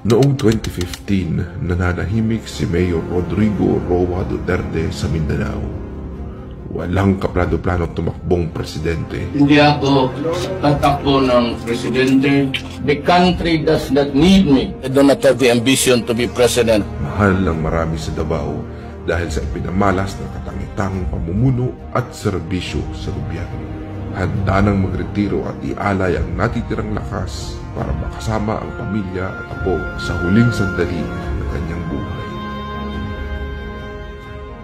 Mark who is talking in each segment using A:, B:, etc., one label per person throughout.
A: Noong 2015, nananahimik si Mayor Rodrigo Roa Duterte sa Mindanao. Walang kaplano-plano tumakbong presidente.
B: Hindi ako tatakbo ng presidente. The country does not need me. I do not have the ambition to be president.
A: Mahal ng marami sa Davao dahil sa ipinamalas na katangi-tanging pamumuno at serbisyo sa gobyerno. Handa nang magretiro at ialay ang natitirang lakas para makasama ang pamilya at apo sa huling sandali ng kanyang buhay.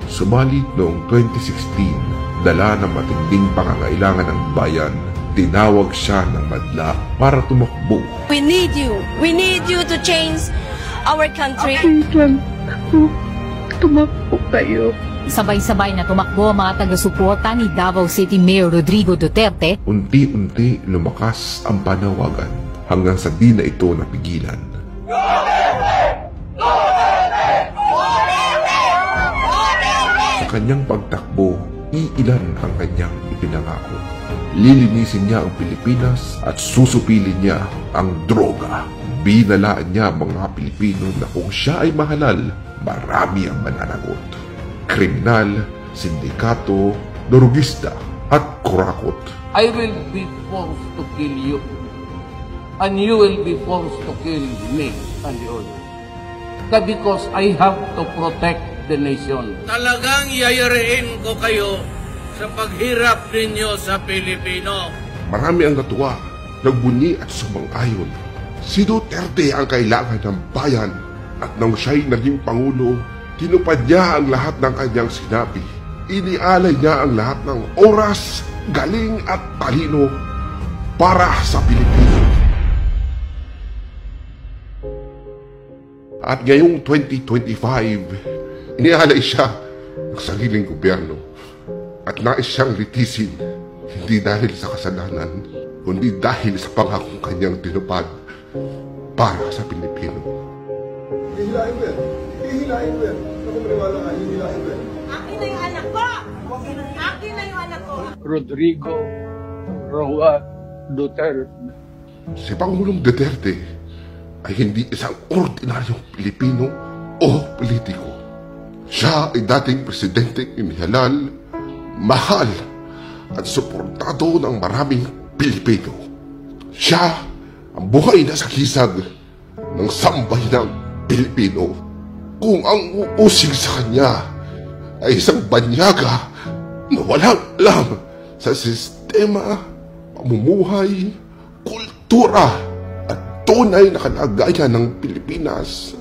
A: Subalit noong 2016, dala ng matinding pangangailangan ng bayan, tinawag siya ng madla para tumakbo.
C: We need you. We need you to change our country.
D: Tumakbo kayo.
E: Sabay-sabay na tumakbo ang mga taga-suporta ni Davao City Mayor Rodrigo Duterte.
A: Unti-unti lumakas ang panawagan hanggang sa di na ito napigilan. Sa kanyang pagtakbo, iilan ang kanyang ipinangako. Lilinisin niya ang Pilipinas at susupilin niya ang droga. Binalaan niya mga Pilipino na kung siya ay mahalal, marami ang mananagot. Kriminal, sindikato, dorugista at kurakot.
B: I will be forced to kill you. And you will be forced to kill me and the others. Because I have to protect the nation. Talagang yayariin ko kayo sa paghirap ninyo sa Pilipino.
A: Marami ang natuwa, nagbunyi at sumang-ayon. Si Duterte ang kailangan ng bayan at nang siya'y naging Pangulo, tinupad niya ang lahat ng kanyang sinabi. Inialay niya ang lahat ng oras, galing at talino para sa Pilipino. At ngayong 2025, inialay siya ng sariling gobyerno at nais siyang litisin, hindi dahil sa kasalanan, kundi dahil sa pangakong kanyang tinupad para sa Pilipino.
F: Hihilahin ko yan. Hihilahin ko yan. Ako maniwala ka, hihilahin ko yan.
C: Akin na yung anak ko! Akin na yung anak ko!
B: Rodrigo Roa Duterte.
A: Si Pangulong Duterte ay hindi isang ordinaryong Pilipino o politiko. Siya ay dating presidenteng inihalal, mahal at suportado ng maraming Pilipino. Siya ang buhay na sagisag ng sambayanang Pilipino. Kung ang uusig sa kanya ay isang banyaga na walang alam sa sistema, pamumuhay, kultura at tunay na kalagayan ng Pilipinas,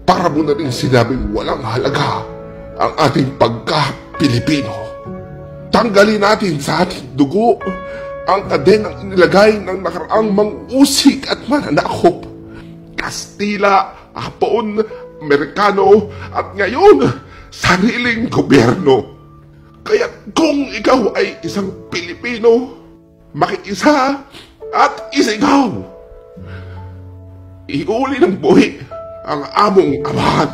A: para mo na rin sinabing walang halaga ang ating pagka-Pilipino. Tanggalin natin sa ating dugo ang kadenang inilagay ng nakaraang mang-usig at mananakop. Kastila, Hapon, Amerikano at ngayon, sariling gobyerno. Kaya kung ikaw ay isang Pilipino, makikisa at isigaw. Iuli ng buhi ang among amahan.